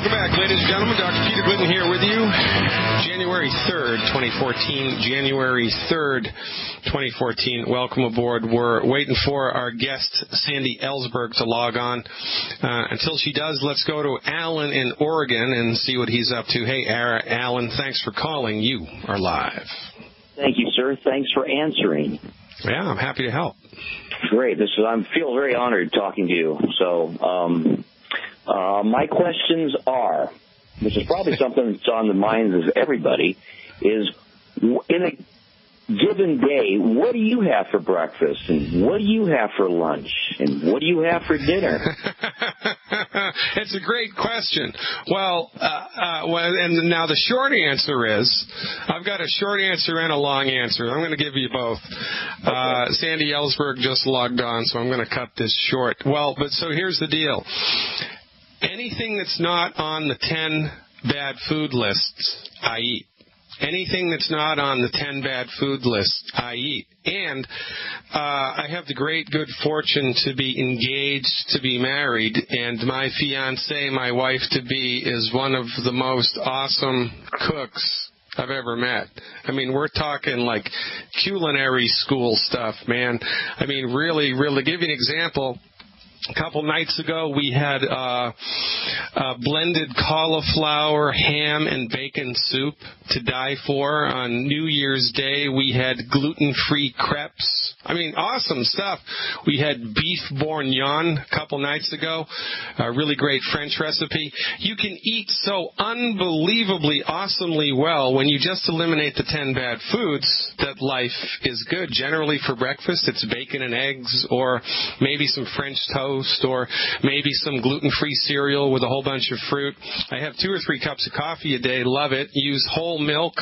Welcome back, ladies and gentlemen. Dr. Peter Glidden here with you. January 3rd, 2014. January 3rd, 2014. Welcome aboard. We're waiting for our guest, Sandy Ellsberg, to log on. Until she does, let's go to Alan in Oregon and see what he's up to. Hey, Alan, thanks for calling. You are live. Thank you, sir. Thanks for answering. Yeah, I'm happy to help. Great. I feel very honored talking to you. So, my questions are, which is probably something that's on the minds of everybody, is in a given day, what do you have for breakfast, and what do you have for lunch, and what do you have for dinner? It's a great question. Well, and now the short answer is, I've got a short answer and a long answer. I'm going to give you both. Okay. Sandy Ellsberg just logged on, so I'm going to cut this short. Well, but so here's the deal. Anything that's not on the 10 bad food lists, I eat. Anything that's not on the 10 bad food list, I eat. And I have the great good fortune to be engaged, to be married, and my fiancée, my wife-to-be, is one of the most awesome cooks I've ever met. I mean, we're talking like culinary school stuff, man. I mean, really, to give you an example, a couple nights ago, we had blended cauliflower, ham, and bacon soup to die for. On New Year's Day, we had gluten-free crepes. I mean, awesome stuff. We had beef bourguignon a couple nights ago, a really great French recipe. You can eat so unbelievably, awesomely well when you just eliminate the 10 bad foods that life is good. Generally, for breakfast, it's bacon and eggs, or maybe some French toast, or maybe some gluten-free cereal with a whole bunch of fruit. I have 2 or 3 cups of coffee a day. Love it. Use whole milk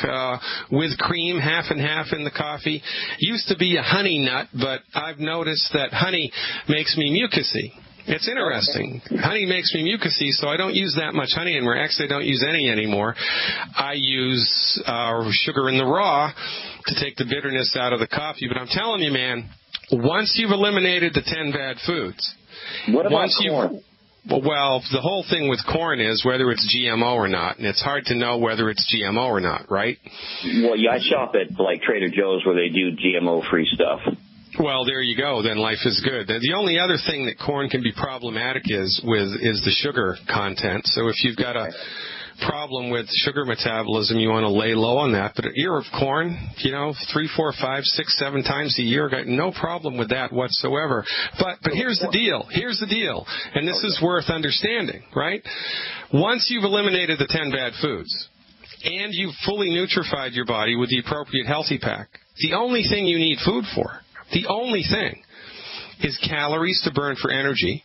with cream, half and half in the coffee. Used to be a honey nut, but I've noticed that honey makes me mucusy. It's interesting. Okay. Honey makes me mucusy, so I don't use that much honey anymore. Actually, I don't use any anymore. I use sugar in the raw to take the bitterness out of the coffee. But I'm telling you, man, once you've eliminated the 10 bad foods, what about corn? Well, the whole thing with corn is whether it's GMO or not, and it's hard to know whether it's GMO or not, right? Well, yeah, I shop at like Trader Joe's where they do GMO-free stuff. Well, there you go. Then life is good. The only other thing that corn can be problematic is the sugar content. So if you've got a problem with sugar metabolism, you want to lay low on that. But an ear of corn, 3, 4, 5, 6, 7 times a year, got no problem with that whatsoever. But here's the deal. Here's the deal. And this is worth understanding, right? Once you've eliminated the 10 bad foods and you've fully nutrified your body with the appropriate healthy pack, the only thing you need food for, the only thing, is calories to burn for energy,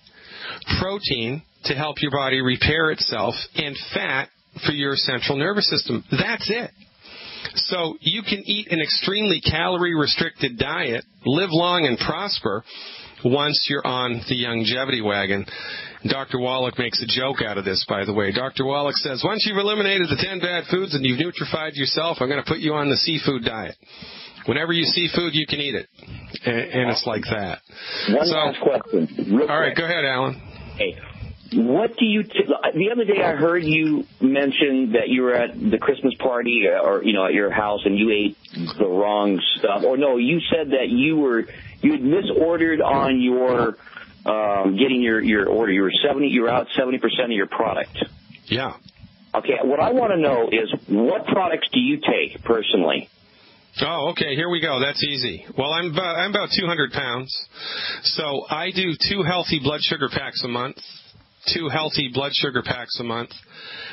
protein to help your body repair itself, and fat for your central nervous system. That's it. So you can eat an extremely calorie-restricted diet, live long and prosper once you're on the longevity wagon. Dr. Wallach makes a joke out of this, by the way. Dr. Wallach says, once you've eliminated the 10 bad foods and you've nutrified yourself, I'm going to put you on the seafood diet. Whenever you see food, you can eat it. And it's like that. One last question. All right, go ahead, Alan. Hey. What do you the other day I heard you mention that you were at the Christmas party or at your house and you ate the wrong stuff. Or no, you said that you had misordered on your getting your order. You were out 70% of your product. Yeah. Okay, what I want to know is what products do you take personally? Oh, okay, here we go. That's easy. Well, I'm about 200 pounds. So I do 2 healthy blood sugar packs a month. 2 healthy blood sugar packs a month.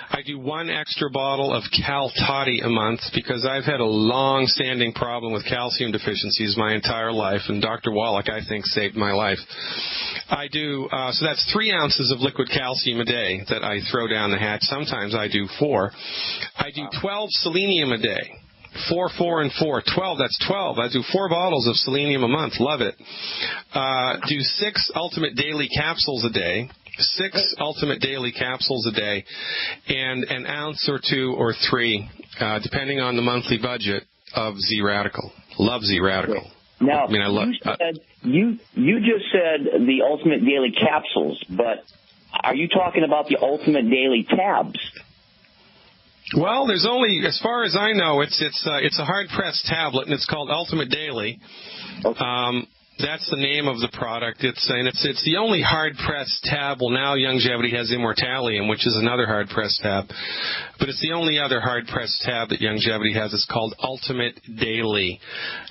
I do 1 extra bottle of Cal Toddy a month because I've had a long-standing problem with calcium deficiencies my entire life, and Dr. Wallach, I think, saved my life. I do, so that's 3 ounces of liquid calcium a day that I throw down the hatch. Sometimes I do 4. I do 12 selenium a day. 4, 4, and 4. 12, that's 12. I do 4 bottles of selenium a month. Love it. Do 6 ultimate daily capsules a day. 6 ultimate daily capsules a day, and an ounce or 2 or 3, depending on the monthly budget, of Z-Radical. Love Z-Radical. Now, you just said the ultimate daily capsules, but are you talking about the Ultimate Daily tabs? Well, there's only, as far as I know, it's a hard pressed tablet, and it's called Ultimate Daily. Okay. That's the name of the product. It's the only hard pressed tab. Well, now Youngevity has Immortalium, which is another hard pressed tab, but it's the only other hard pressed tab that Youngevity has. It's called Ultimate Daily.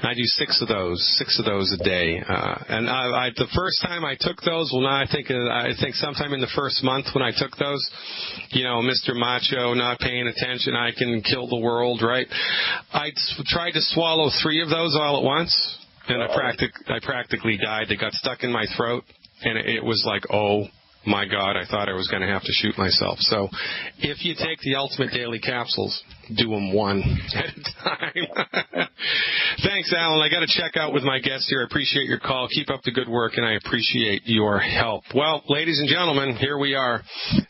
I do six of those a day. And the first time I took those, well, now I think sometime in the first month when I took those, Mr. Macho, not paying attention, I can kill the world, right? I tried to swallow 3 of those all at once. And I practically died. They got stuck in my throat, and it was like, oh, my God, I thought I was going to have to shoot myself. So if you take the Ultimate Daily capsules, do them one at a time. Thanks, Alan. I got to check out with my guest here. I appreciate your call. Keep up the good work, and I appreciate your help. Well, ladies and gentlemen, here we are.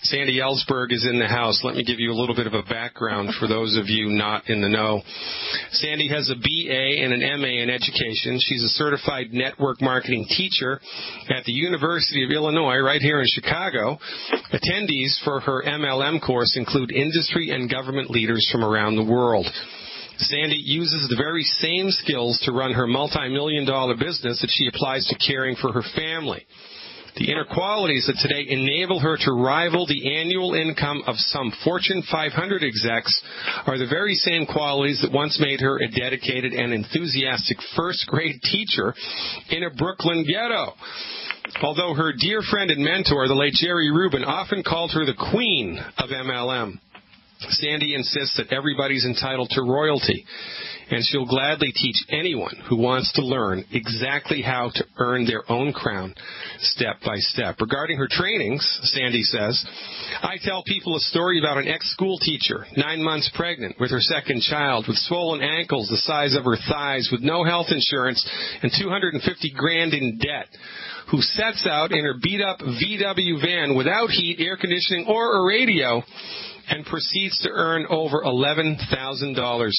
Sandy Ellsberg is in the house. Let me give you a little bit of a background for those of you not in the know. Sandy has a BA and an MA in education. She's a certified network marketing teacher at the University of Illinois right here in Chicago. Attendees for her MLM course include industry and government leaders from around the world. Sandy uses the very same skills to run her multi-million-dollar business that she applies to caring for her family. The inner qualities that today enable her to rival the annual income of some Fortune 500 execs are the very same qualities that once made her a dedicated and enthusiastic first-grade teacher in a Brooklyn ghetto. Although her dear friend and mentor, the late Jerry Rubin, often called her the queen of MLM, Sandy insists that everybody's entitled to royalty, and she'll gladly teach anyone who wants to learn exactly how to earn their own crown step by step. Regarding her trainings, Sandy says, I tell people a story about an ex-school teacher, 9 months pregnant with her second child, with swollen ankles the size of her thighs, with no health insurance and $250,000 in debt, who sets out in her beat-up VW van without heat, air conditioning, or a radio, and proceeds to earn over $11,000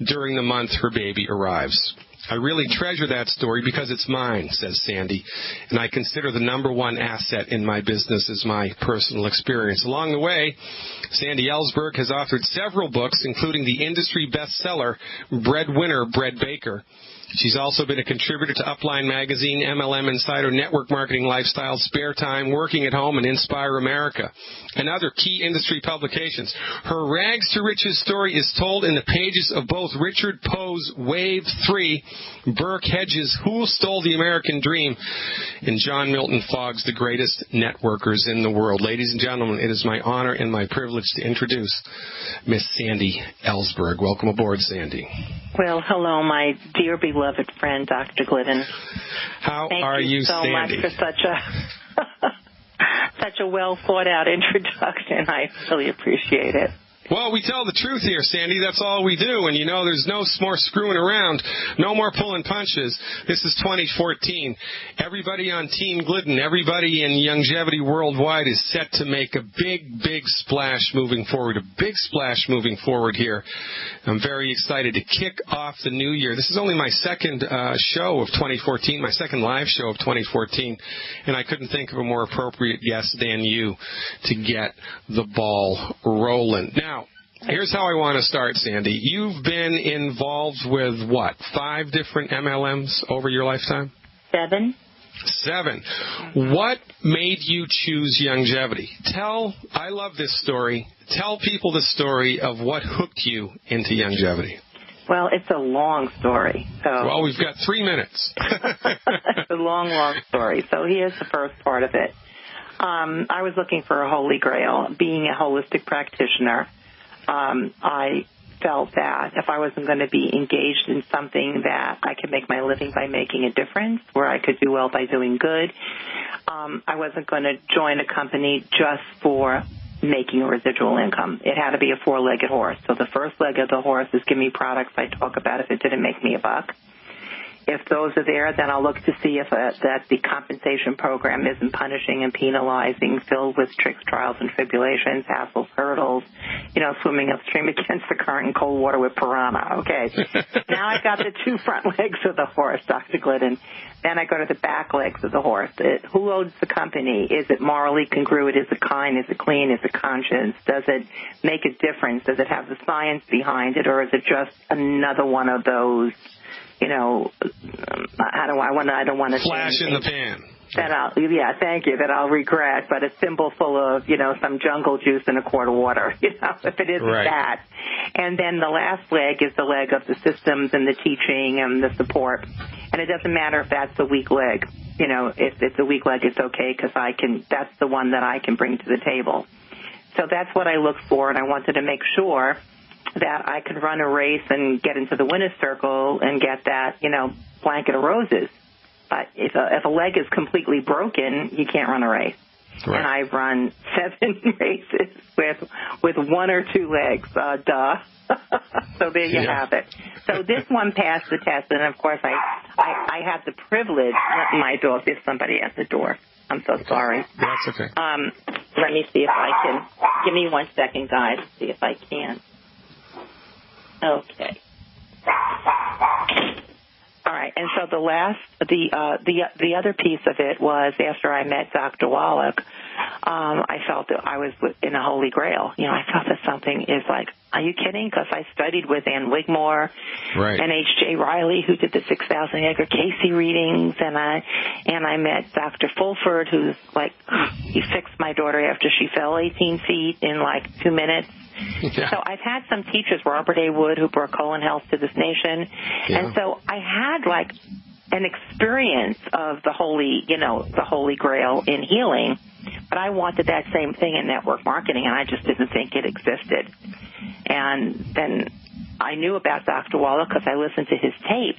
during the month her baby arrives. I really treasure that story because it's mine, says Sandy, and I consider the number one asset in my business is my personal experience. Along the way, Sandy Ellsberg has authored several books, including the industry bestseller, Breadwinner, Bread Baker. She's also been a contributor to Upline Magazine, MLM Insider, Network Marketing Lifestyle, Spare Time, Working at Home, and Inspire America, and other key industry publications. Her rags to riches story is told in the pages of both Richard Poe's Wave 3, Burke Hedges' Who Stole the American Dream, and John Milton Fogg's The Greatest Networkers in the World. Ladies and gentlemen, it is my honor and my privilege to introduce Miss Sandy Ellsberg. Welcome aboard, Sandy. Well, hello, my dear beloved friend, Dr. Glidden. How are you, Sandy? Thank you so much for such a well thought out introduction. I really appreciate it. Well, we tell the truth here, Sandy. That's all we do. And, there's no more screwing around, no more pulling punches. This is 2014. Everybody on Team Glidden, everybody in Youngevity worldwide is set to make a big, big splash moving forward, here. I'm very excited to kick off the new year. This is only my second show of 2014, my second live show of 2014, and I couldn't think of a more appropriate guest than you to get the ball rolling. Now, here's how I want to start, Sandy. You've been involved with, 5 different MLMs over your lifetime? 7. 7. What made you choose Youngevity? I love this story. Tell people the story of what hooked you into Youngevity. Well, it's a long story. Well, we've got 3 minutes. It's a long, long story. So here's the first part of it. I was looking for a holy grail. Being a holistic practitioner, I felt that if I wasn't going to be engaged in something that I could make my living by making a difference, where I could do well by doing good, I wasn't going to join a company just for making a residual income. It had to be a 4-legged horse. So the first leg of the horse is give me products I talk about if it didn't make me a buck. if those are there, then I'll look to see if that the compensation program isn't punishing and penalizing, filled with tricks, trials, and tribulations, hassles, hurdles, swimming upstream against the current in cold water with piranha. Okay. Now I've got the two front legs of the horse, Dr. Glidden. Then I go to the back legs of the horse. Who owns the company? Is it morally congruent? Is it kind? Is it clean? Is it conscious? Does it make a difference? Does it have the science behind it, or is it just another one of those, I don't want to flash in the pan. Thank you, that I'll regret, but a thimble full of, some jungle juice in a quart of water, if it isn't that. And then the last leg is the leg of the systems and the teaching and the support. And it doesn't matter if that's the weak leg. If it's a weak leg, it's okay, because that's the one that I can bring to the table. So that's what I look for, and I wanted to make sure that I could run a race and get into the winner's circle and get that, blanket of roses. But if a leg is completely broken, you can't run a race. Right. And I've run 7 races with 1 or 2 legs. So there you have it. So this one passed the test, and of course I had the privilege. My door. There's somebody at the door. I'm so sorry. That's okay. Let me see if I can. Give me 1 second, guys. See if I can. Okay. All right, and so the other piece of it was after I met Dr. Wallach, I felt that I was in a holy grail. I felt that something is like, are you kidding? Because I studied with Ann Wigmore and H.J. Riley, who did the 6,000 Edgar Casey readings, and I met Dr. Fulford, who's like, he fixed my daughter after she fell 18 feet in like 2 minutes. Yeah. So I've had some teachers, Robert A. Wood, who brought colon health to this nation, and so I had like an experience of the holy grail in healing, but I wanted that same thing in network marketing, and I just didn't think it existed. And then I knew about Dr. Wallach because I listened to his tape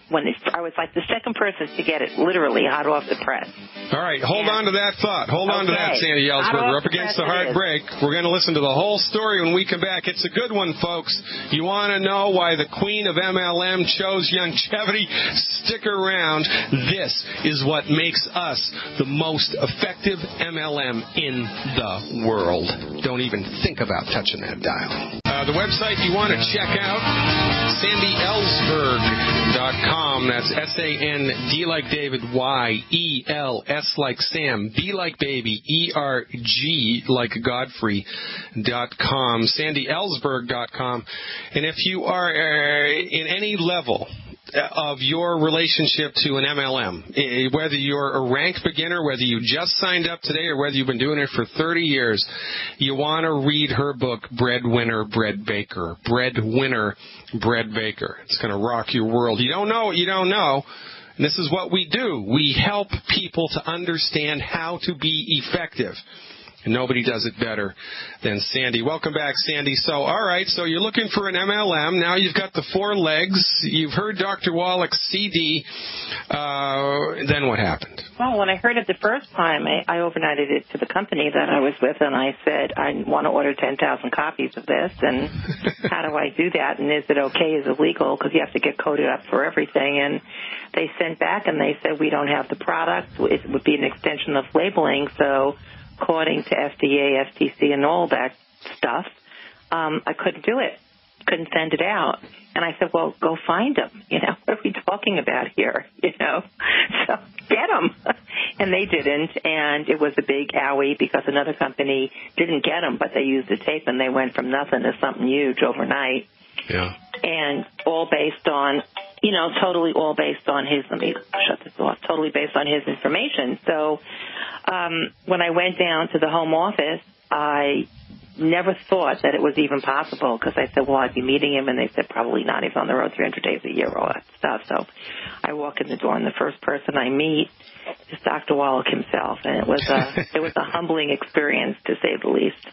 I was like the second person to get it literally hot off the press. All right, hold on to that thought. Hold on to that, Sandy Ellsberg. We're up against the hard break. We're going to listen to the whole story when we come back. It's a good one, folks. You want to know why the queen of MLM chose longevity? Stick around. This is what makes us the most effective MLM in the world. Don't even think about touching that dial. The website you want to check out, SandyEllsberg.com. That's SAND like David, YELS like Sam, B like baby, ERG like Godfrey.com, SandyEllsberg.com. And if you are in any level of your relationship to an MLM, whether you're a rank beginner, whether you just signed up today, or whether you've been doing it for 30 years, you want to read her book, Breadwinner, Bread Baker. Breadwinner, Bread Baker. It's going to rock your world. You don't know what you don't know. And this is what we do. We help people to understand how to be effective. And nobody does it better than Sandy. Welcome back, Sandy. So, all right, so you're looking for an MLM. Now you've got the 4 legs. You've heard Dr. Wallach's CD. Then what happened? Well, when I heard it the first time, I overnighted it to the company that I was with, and I said, I want to order 10,000 copies of this, and how do I do that, and is it okay, is it legal, because you have to get coded up for everything. And they sent back, and they said, we don't have the product. It would be an extension of labeling, so according to FDA, FTC, and all that stuff, I couldn't do it. Couldn't send it out. And I said, well, go find them. What are we talking about here? So get them. And they didn't. And it was a big owie because another company didn't get them, but they used the tape and they went from nothing to something huge overnight. Yeah. And all based on, totally all based on his, let me shut this off, totally based on his information. So when I went down to the home office, I never thought that it was even possible because I said, well, I'd be meeting him, and they said, probably not. He's on the road 300 days a year, all that stuff. So I walk in the door, and the first person I meet is Dr. Wallach himself, and it was a humbling experience, to say the least.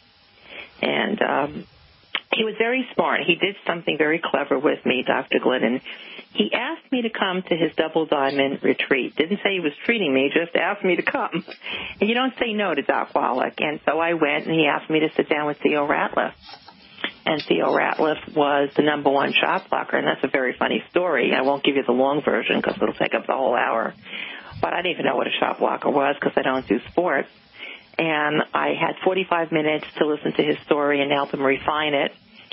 And he was very smart. He did something very clever with me, Dr. Glidden. He asked me to come to his Double Diamond retreat. Didn't say he was treating me, just asked me to come. And you don't say no to Doc Wallach. And so I went, and he asked me to sit down with Theo Ratliff. and Theo Ratliff was the number one shot blocker, and that's a very funny story. I won't give you the long version because it'll take up the whole hour. But I didn't even know what a shot blocker was because I don't do sports. And I had 45 minutes to listen to his story and help him refine it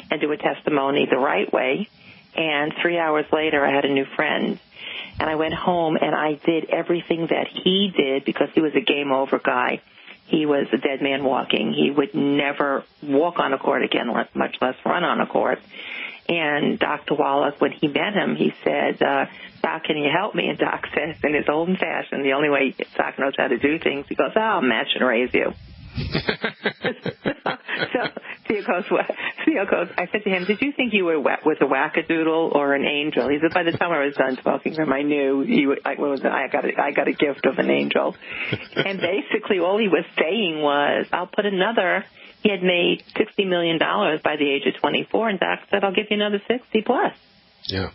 and do a testimony the right way. And 3 hours later, I had a new friend. And I went home and I did everything that he did because he was a game over guy. He was a dead man walking. He would never walk on a court again, much less run on a court. And Dr. Wallach, when he met him, he said, Doc, can you help me? And Doc says, in his old fashion, the only way Doc knows how to do things, he goes, I'll match and raise you. So Theo goes, I said to him, did you think you was a wackadoodle or an angel? He said, by the time I was done talking to him, I knew I got a gift of an angel. And basically all he was saying was, I'll put another. He had made $60 million by the age of 24, and Doc said, I'll give you another 60 plus. Yeah.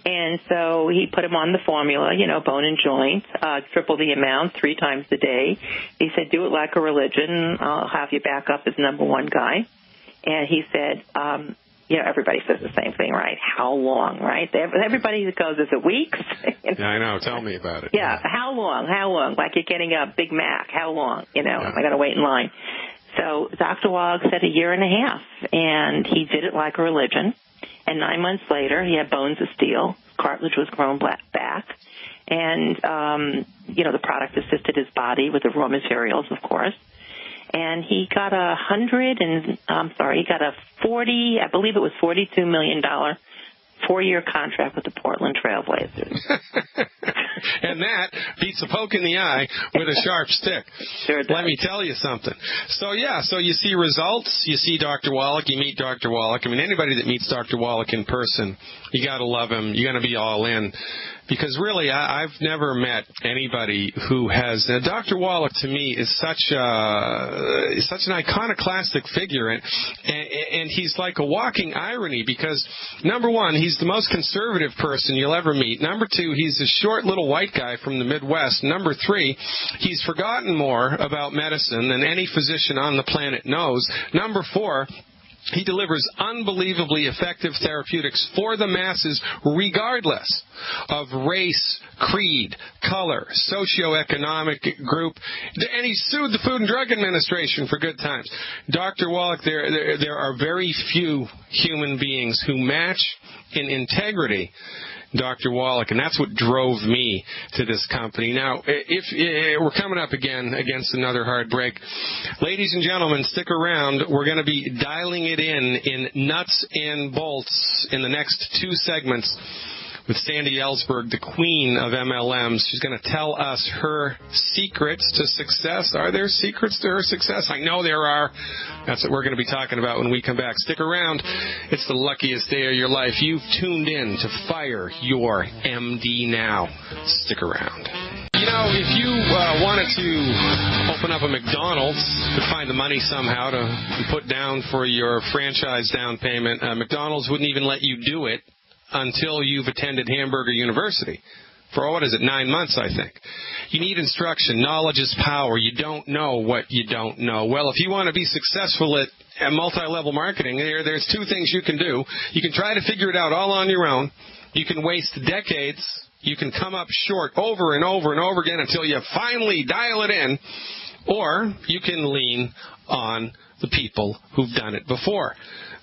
And so he put him on the formula, bone and joint, triple the amount 3 times a day. He said, do it like a religion. I'll have you back up as number one guy. And he said, everybody says the same thing, right? How long, right? Everybody goes, is it weeks? Yeah, I know. Tell me about it. Yeah. How long? Like you're getting a Big Mac. How long? Am I going to wait in line? So Dr. Wallach said 1.5 years, and he did it like a religion. And 9 months later, he had bones of steel. Cartilage was grown back. And, the product assisted his body with the raw materials, of course. And he got a $42 million 4-year contract with the Portland Trailblazers. And that beats a poke in the eye with a sharp stick. Sure does. Let me tell you something. So you see results. You see Dr. Wallach. You meet Dr. Wallach. I mean, anybody that meets Dr. Wallach in person, you got to love him. You got to be all in. Because really, I've never met anybody who has. Dr. Wallach to me is such an iconoclastic figure, and he's like a walking irony. Because number one, he's the most conservative person you'll ever meet. Number two, he's a short little white guy from the Midwest. Number three, he's forgotten more about medicine than any physician on the planet knows. Number four, he delivers unbelievably effective therapeutics for the masses regardless of race, creed, color, socioeconomic group. And he sued the Food and Drug Administration for good times. Dr. Wallach, there are very few human beings who match in integrity Dr. Wallach, and that's what drove me to this company. Now, if we're coming up again against another hard break. Ladies and gentlemen, stick around. We're going to be dialing it in nuts and bolts in the next 2 segments with Sandy Ellsberg, the queen of MLMs. She's going to tell us her secrets to success. Are there secrets to her success? I know there are. That's what we're going to be talking about when we come back. Stick around. It's the luckiest day of your life. You've tuned in to Fire Your MD Now. Stick around. If you wanted to open up a McDonald's, to find the money somehow to put down for your franchise down payment, McDonald's wouldn't even let you do it until you've attended Hamburger University for, 9 months, I think. You need instruction. Knowledge is power. You don't know what you don't know. Well, if you want to be successful at multi-level marketing, there's 2 things you can do. You can try to figure it out all on your own. You can waste decades. You can come up short over and over and over again until you finally dial it in. Or you can lean on the people who've done it before.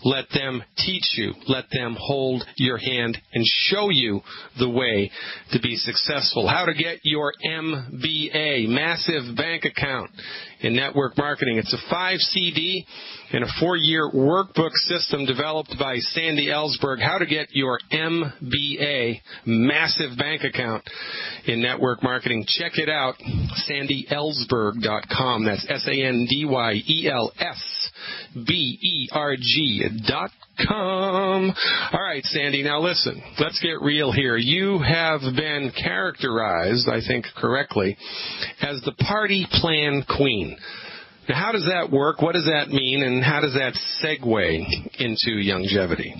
Let them teach you. Let them hold your hand and show you the way to be successful. How to get your MBA, massive bank account in network marketing. It's a 5 CD and a 4-year workbook system developed by Sandy Ellsberg. How to get your MBA, massive bank account in network marketing. Check it out, sandyellsberg.com. That's SandyElsberg.com. All right, Sandy, now listen, let's get real here. You have been characterized, I think correctly, as the party plan queen. Now, how does that work? What does that mean? And how does that segue into longevity?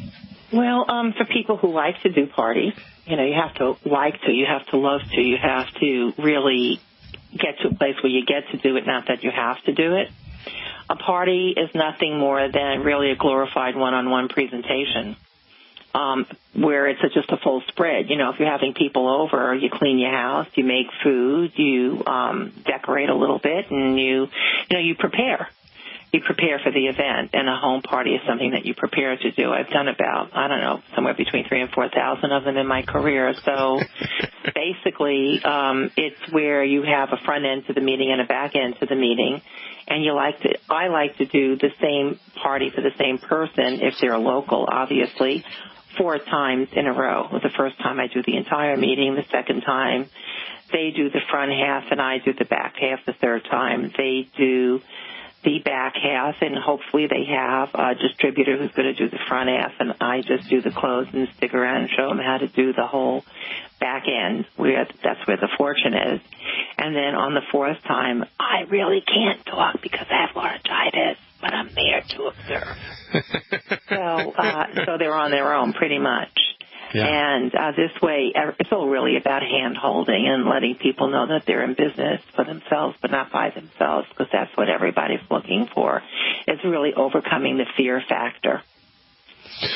Well, for people who like to do party, you have to like to, you have to love to, you have to really get to a place where you get to do it, not that you have to do it. A party is nothing more than really a glorified one-on-one presentation, where it's just a full spread. You know, if you're having people over, you clean your house, you make food, you decorate a little bit, and you prepare. You prepare for the event, and a home party is something that you prepare to do. I've done about, somewhere between 3,000 and 4,000 of them in my career. So basically, it's where you have a front end to the meeting and a back end to the meeting. And I like to do the same party for the same person if they're local, obviously, 4 times in a row. The first time I do the entire meeting. The second time they do the front half and I do the back half. The third time they do the back half, and hopefully they have a distributor who's going to do the front half, and I just do the close and stick around and show them how to do the whole back end. That's where the fortune is. And then on the 4th time, I really can't talk because I have laryngitis, but I'm there to observe. So they're on their own pretty much. Yeah. And this way, it's all really about hand-holding and letting people know that they're in business for themselves, but not by themselves, because that's what everybody's looking for. It's really overcoming the fear factor.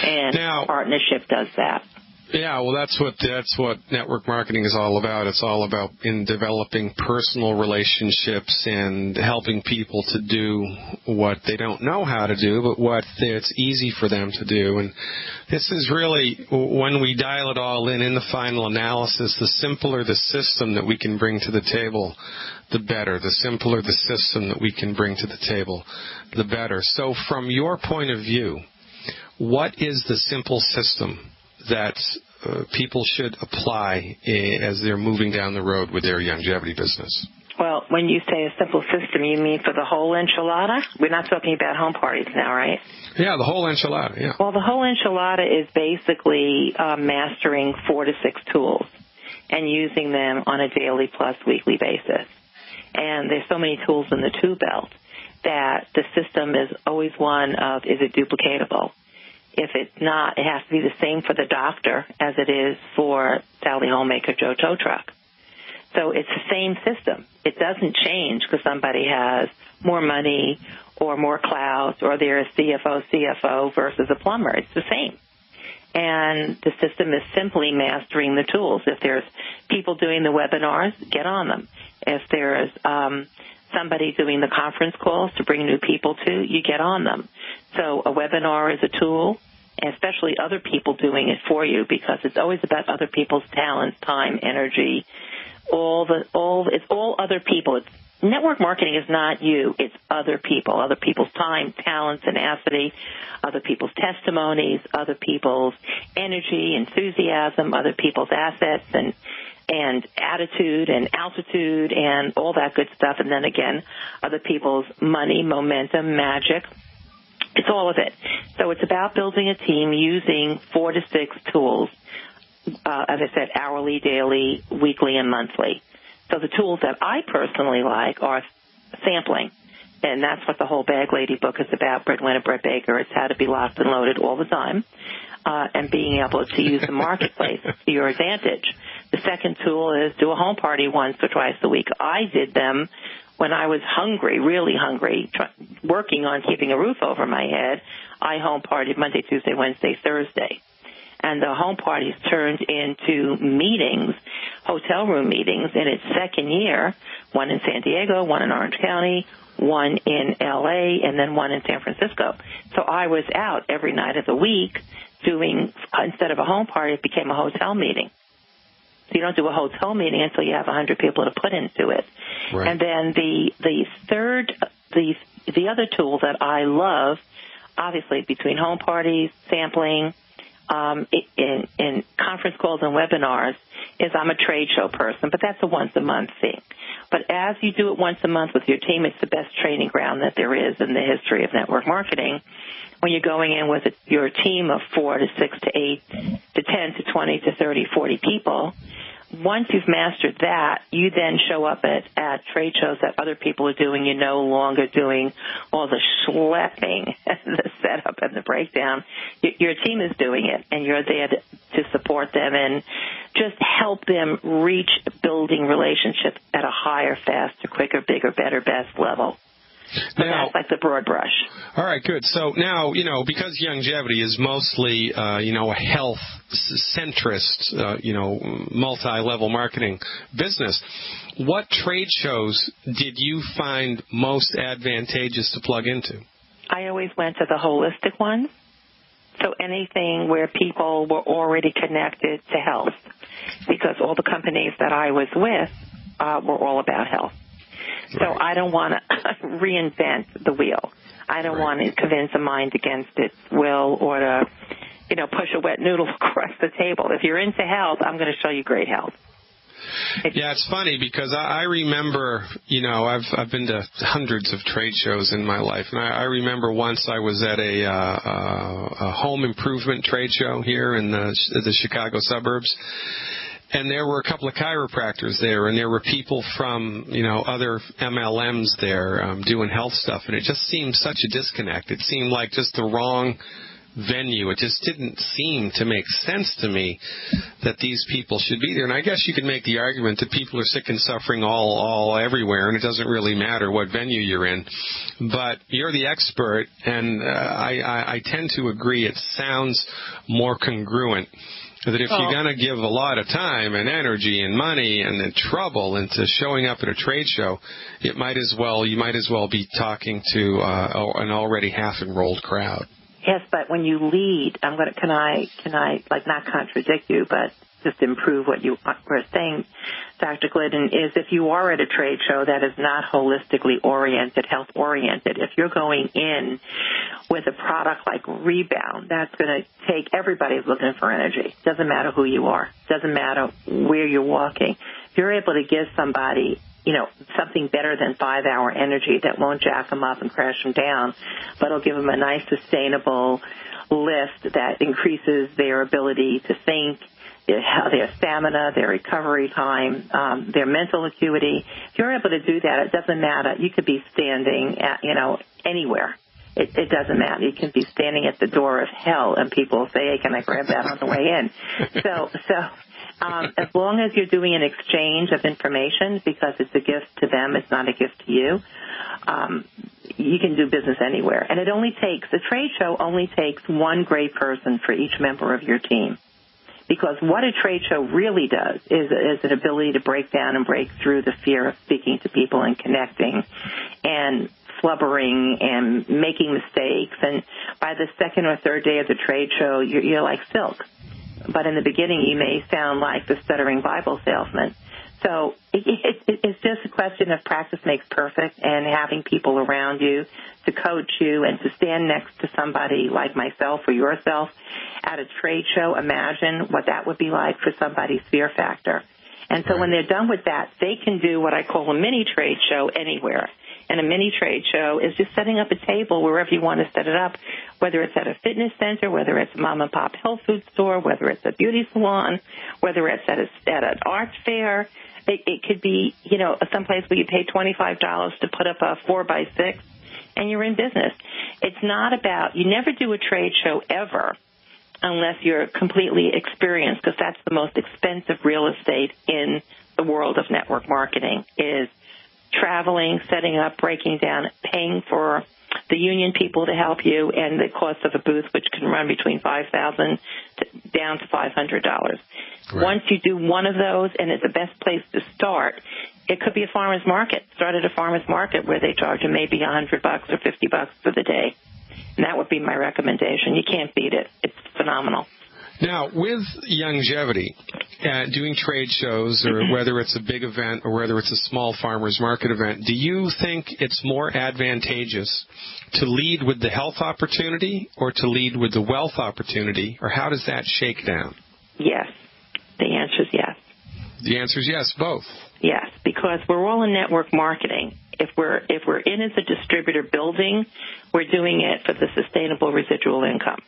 And partnership does that. Yeah, well, that's what network marketing is all about. It's all about in developing personal relationships and helping people to do what they don't know how to do, but what it's easy for them to do. And this is really, when we dial it all in the final analysis, the simpler the system that we can bring to the table, the better. The simpler the system that we can bring to the table, the better. So from your point of view, what is the simple system that people should apply as they're moving down the road with their longevity business? Well, when you say a simple system, you mean for the whole enchilada? We're not talking about home parties now, right? Yeah, the whole enchilada, yeah. Well, the whole enchilada is basically mastering 4 to 6 tools and using them on a daily plus weekly basis. And there's so many tools in the tool belt that the system is always one of, is it duplicatable? If it's not, it has to be the same for the doctor as it is for Sally Homemaker Joe Tow Truck. So it's the same system. It doesn't change because somebody has more money or more clout or they're a CFO versus a plumber. It's the same. And the system is simply mastering the tools. If there's people doing the webinars, get on them. If there's somebody doing the conference calls to bring new people to, you get on them. So a webinar is a tool, and especially other people doing it for you, because it's always about other people's talents, time, energy, it's all other people. Network marketing is not you. It's other people, other people's time, talent, tenacity, other people's testimonies, other people's energy, enthusiasm, other people's assets and attitude and altitude and all that good stuff. And then again, other people's money, momentum, magic. It's all of it. So it's about building a team using 4 to 6 tools, as I said, hourly, daily, weekly, and monthly. So the tools that I personally like are sampling, and that's what the whole Bag Lady book is about, Breadwinner Brett Baker. It's how to be locked and loaded all the time, and being able to use the marketplace to your advantage. The second tool is do a home party once or twice a week. I did them when I was hungry, really hungry, working on keeping a roof over my head. I home partied Monday, Tuesday, Wednesday, Thursday. And the home parties turned into meetings, hotel room meetings, in its second year, one in San Diego, one in Orange County, one in L.A., and then one in San Francisco. So I was out every night of the week doing, instead of a home party, it became a hotel meeting. So you don't do a hotel meeting until you have 100 people to put into it. Right. And then the other tool that I love, obviously between home parties, sampling, in conference calls and webinars, is I'm a trade show person, but that's a once-a-month thing. But as you do it once a month with your team, it's the best training ground that there is in the history of network marketing. When you're going in with your team of 4 to 6 to 8 to 10 to 20 to 30, 40 people, once you've mastered that, you then show up at trade shows that other people are doing. You're no longer doing all the schlepping, the setup and the breakdown. Your team is doing it, and you're there to support them and just help them reach building relationships at a higher, faster, quicker, bigger, better, best level. So that's like the broad brush. All right, good. So now, because Longevity is mostly, a health centrist, multi-level marketing business, what trade shows did you find most advantageous to plug into? I always went to the holistic ones. So anything where people were already connected to health, because all the companies that I was with were all about health. So I don't want to reinvent the wheel. I don't want to convince a mind against its will or to, push a wet noodle across the table. If you're into health, I'm going to show you great health. Yeah, it's funny because I remember, I've been to hundreds of trade shows in my life, and I remember once I was at a home improvement trade show here in the Chicago suburbs, and there were a couple of chiropractors there, and there were people from, other MLMs there doing health stuff, and it just seemed such a disconnect. It seemed like just the wrong venue. It just didn't seem to make sense to me that these people should be there. And I guess you could make the argument that people are sick and suffering all everywhere, and it doesn't really matter what venue you're in. But you're the expert, and I tend to agree it sounds more congruent. That if you're going to give a lot of time and energy and money and then trouble into showing up at a trade show, you might as well be talking to an already half-enrolled crowd. Yes, but when you lead, can I like not contradict you, but just improve what you were saying, Dr. Glidden, is if you are at a trade show that is not holistically oriented, health oriented, if you're going in with a product like Rebound, that's going to take, everybody's looking for energy. Doesn't matter who you are. Doesn't matter where you're walking. If you're able to give somebody something better than 5-hour energy that won't jack them up and crash them down, but will give them a nice sustainable lift that increases their ability to think, their stamina, their recovery time, their mental acuity. If you're able to do that, it doesn't matter. You could be standing at, anywhere. It doesn't matter. You can be standing at the door of hell and people will say, hey, can I grab that on the way in? So as long as you're doing an exchange of information, because it's a gift to them, it's not a gift to you, you can do business anywhere. And the trade show only takes one great person for each member of your team. Because what a trade show really does is an ability to break down and break through the fear of speaking to people and connecting and flubbering and making mistakes. And by the second or third day of the trade show, you're like silk. But in the beginning, you may sound like the stuttering Bible salesman. So it's just a question of practice makes perfect, and having people around you to coach you and to stand next to somebody like myself or yourself at a trade show. Imagine what that would be like for somebody's fear factor. And so when they're done with that, they can do what I call a mini trade show anywhere. And a mini trade show is just setting up a table wherever you want to set it up, whether it's at a fitness center, whether it's a mom-and-pop health food store, whether it's a beauty salon, whether it's at an art fair. It could be, someplace where you pay $25 to put up a 4x6 and you're in business. It's not about, you never do a trade show ever unless you're completely experienced, because that's the most expensive real estate in the world of network marketing, is traveling, setting up, breaking down, paying for the union people to help you, and the cost of a booth, which can run between $5,000 down to $500. Right. Once you do one of those, and it's the best place to start, it could be a farmer's market. Start at a farmer's market where they charge you maybe $100 or $50 for the day. And that would be my recommendation. You can't beat it. It's phenomenal. Now, with longevity, doing trade shows, or whether it's a big event or whether it's a small farmer's market event, do you think it's more advantageous to lead with the health opportunity or to lead with the wealth opportunity, or how does that shake down? Yes. The answer is yes. The answer is yes, both. Yes, because we're all in network marketing. If we're in as a distributor building, we're doing it for the sustainable residual income.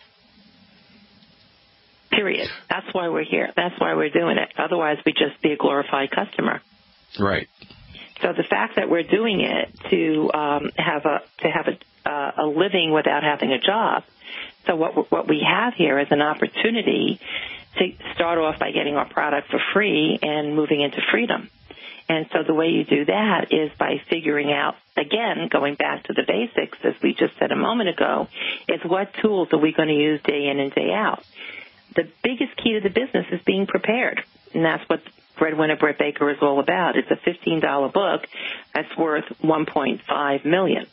Period. That's why we're here. That's why we're doing it. Otherwise, we'd just be a glorified customer. Right. So the fact that we're doing it to have a living without having a job. So what we have here is an opportunity to start off by getting our product for free and moving into freedom. And so the way you do that is by figuring out, again, going back to the basics, as we just said a moment ago, is what tools are we going to use day in and day out. The biggest key to the business is being prepared, and that's what Breadwinner Brett Baker is all about. It's a $15 book that's worth $1.5 million.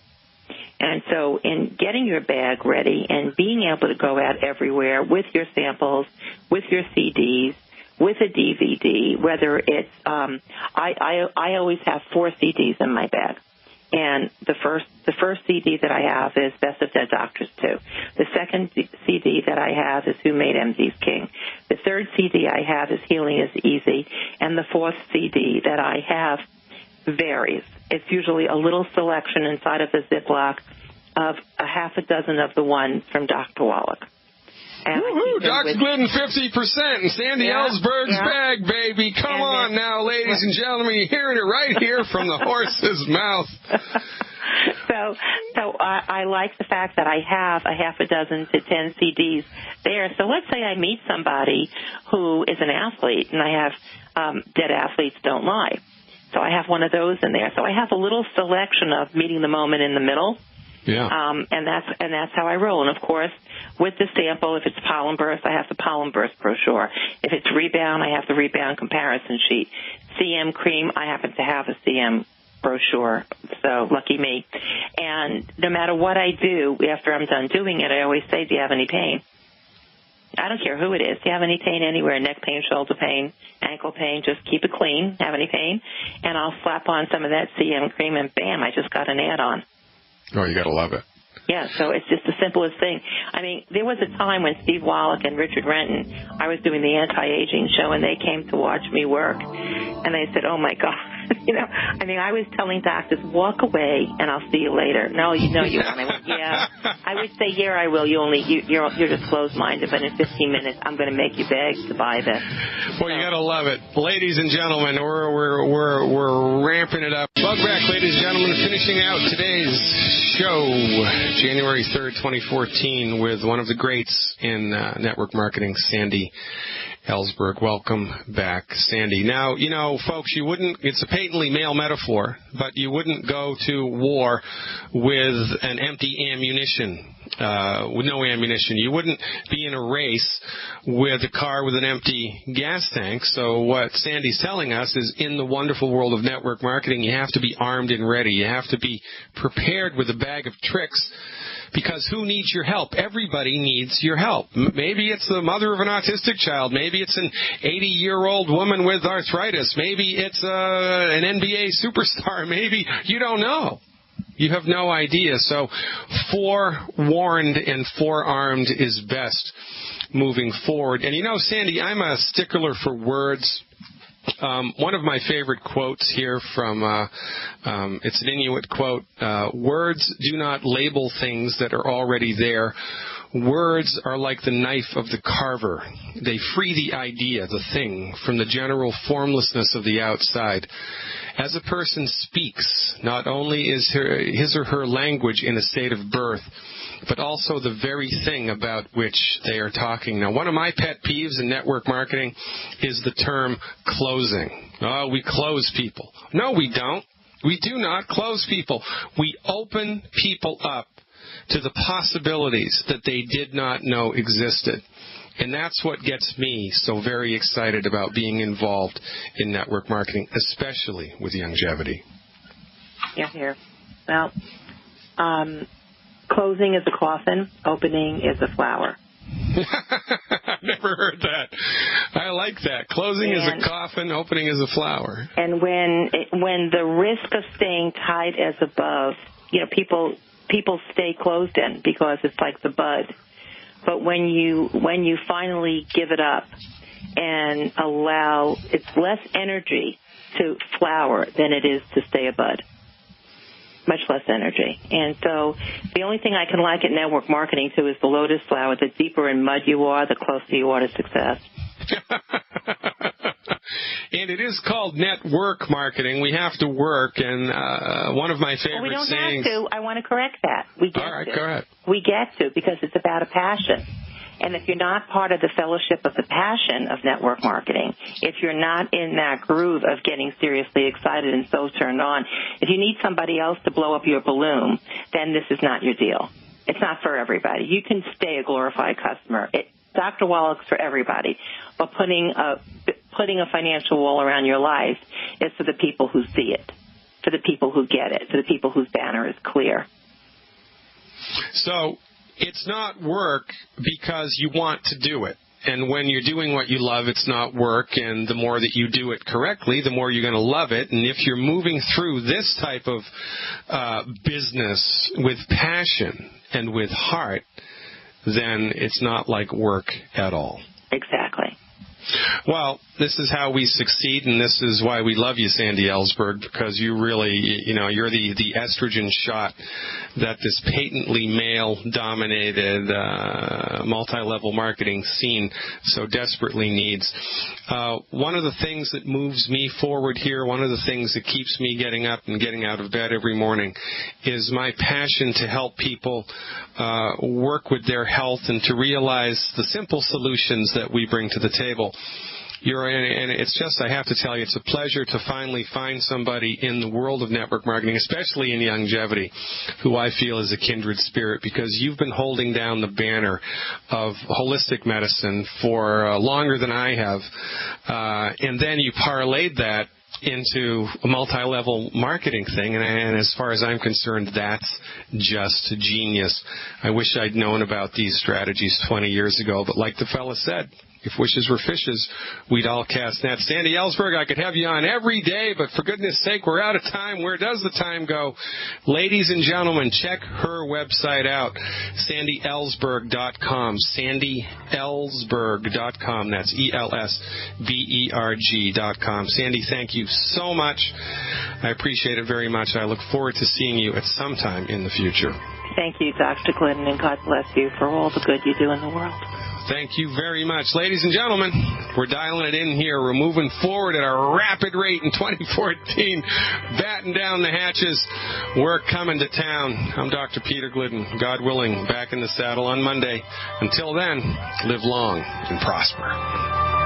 And so in getting your bag ready and being able to go out everywhere with your samples, with your CDs, with a DVD, whether it's I always have 4 CDs in my bag. And the first CD that I have is Best of Dead Doctors 2. The second CD that I have is Who Made MD's King. The third CD I have is Healing is Easy. And the fourth CD that I have varies. It's usually a little selection inside of a Ziploc of a half a dozen of the ones from Dr. Wallach. Woohoo! Dr. Glidden 50% in Sandy Ellsberg's bag, baby. Come on now, ladies and gentlemen. You're hearing it right here from the horse's mouth. So I like the fact that I have a half a dozen to 10 CDs there. So let's say I meet somebody who is an athlete, and I have Dead Athletes Don't Lie. So I have one of those in there. So I have a little selection of meeting the moment in the middle. Yeah. And that's how I roll. And of course, with the sample, if it's pollen burst, I have the pollen burst brochure. If it's rebound, I have the rebound comparison sheet. CM cream, I happen to have a CM brochure. So lucky me. And no matter what I do, after I'm done doing it, I always say, do you have any pain? I don't care who it is. Do you have any pain anywhere? Neck pain, shoulder pain, ankle pain? Just keep it clean. Have any pain? And I'll slap on some of that CM cream, and bam, I just got an add-on. Oh, you got to love it. Yeah, so it's just the simplest thing. I mean, there was a time when Steve Wallach and Richard Renton, I was doing the anti-aging show, and they came to watch me work, and they said, oh, my God. I mean, I was telling doctors, walk away, and I'll see you later. No, you won't. I went, yeah. I would say, yeah, I will. You're just closed-minded, but in 15 minutes, I'm going to make you beg to buy this. Well, you got to love it. Ladies and gentlemen, we're ramping it up. Bug back, ladies and gentlemen, finishing out today's show, January 3rd, 2014, with one of the greats in network marketing, Sandy Ellsberg. Welcome back, Sandy. Now, folks, it's a patently male metaphor, but you wouldn't go to war with an empty ammunition, with no ammunition. You wouldn't be in a race with a car with an empty gas tank. So what Sandy's telling us is, in the wonderful world of network marketing, you have to be armed and ready. You have to be prepared with a bag of tricks. Because who needs your help? Everybody needs your help. Maybe it's the mother of an autistic child. Maybe it's an 80-year-old woman with arthritis. Maybe it's an NBA superstar. Maybe you don't know. You have no idea. So forewarned and forearmed is best moving forward. And Sandy, I'm a stickler for words. One of my favorite quotes here from, it's an Inuit quote, words do not label things that are already there. Words are like the knife of the carver. They free the idea, the thing, from the general formlessness of the outside. As a person speaks, not only is his or her language in a state of birth, but also the very thing about which they are talking. Now, one of my pet peeves in network marketing is the term closing. Oh, we close people. No, we don't. We do not close people. We open people up to the possibilities that they did not know existed. And that's what gets me so very excited about being involved in network marketing, especially with longevity. Yeah, here. Well, closing is a coffin, opening is a flower. I've never heard that. I like that. Closing is a coffin, opening is a flower. And when the risk of staying tight as above, people stay closed in because it's like the bud. But when you finally give it up and allow, it's less energy to flower than it is to stay a bud. Much less energy. And so the only thing I can liken network marketing to is the lotus flower. The deeper in mud you are, the closer you are to success. And it is called network marketing. We have to work, and one of my favorite sayings... We don't have to. I want to correct that. We get All right, to. go ahead. We get to, because it's about a passion. And if you're not part of the fellowship of the passion of network marketing, if you're not in that groove of getting seriously excited and so turned on, if you need somebody else to blow up your balloon, then this is not your deal. It's not for everybody. You can stay a glorified customer. Dr. Wallach's for everybody, but putting a financial wall around your life is for the people who see it, for the people who get it, for the people whose banner is clear. So it's not work because you want to do it. And when you're doing what you love, it's not work. And the more that you do it correctly, the more you're going to love it. And if you're moving through this type of business with passion and with heart, then it's not like work at all. Exactly. Well, this is how we succeed, and this is why we love you, Sandy Ellsberg, because you really, you're the estrogen shot that this patently male-dominated multi-level marketing scene so desperately needs. One of the things that moves me forward here, one of the things that keeps me getting up and getting out of bed every morning is my passion to help people work with their health and to realize the simple solutions that we bring to the table. And it's just, I have to tell you, it's a pleasure to finally find somebody in the world of network marketing, especially in longevity, who I feel is a kindred spirit, because you've been holding down the banner of holistic medicine for longer than I have. And then you parlayed that into a multi-level marketing thing, and as far as I'm concerned, that's just genius. I wish I'd known about these strategies 20 years ago, but like the fella said, if wishes were fishes, we'd all cast nets. Sandy Ellsberg, I could have you on every day, but for goodness sake, we're out of time. Where does the time go? Ladies and gentlemen, check her website out, sandyellsberg.com, sandyellsberg.com. That's ELSBERG.com. Sandy, thank you so much. I appreciate it very much. I look forward to seeing you at some time in the future. Thank you, Dr. Glidden, and God bless you for all the good you do in the world. Thank you very much. Ladies and gentlemen, we're dialing it in here. We're moving forward at a rapid rate in 2014, batten down the hatches. We're coming to town. I'm Dr. Peter Glidden, God willing, back in the saddle on Monday. Until then, live long and prosper.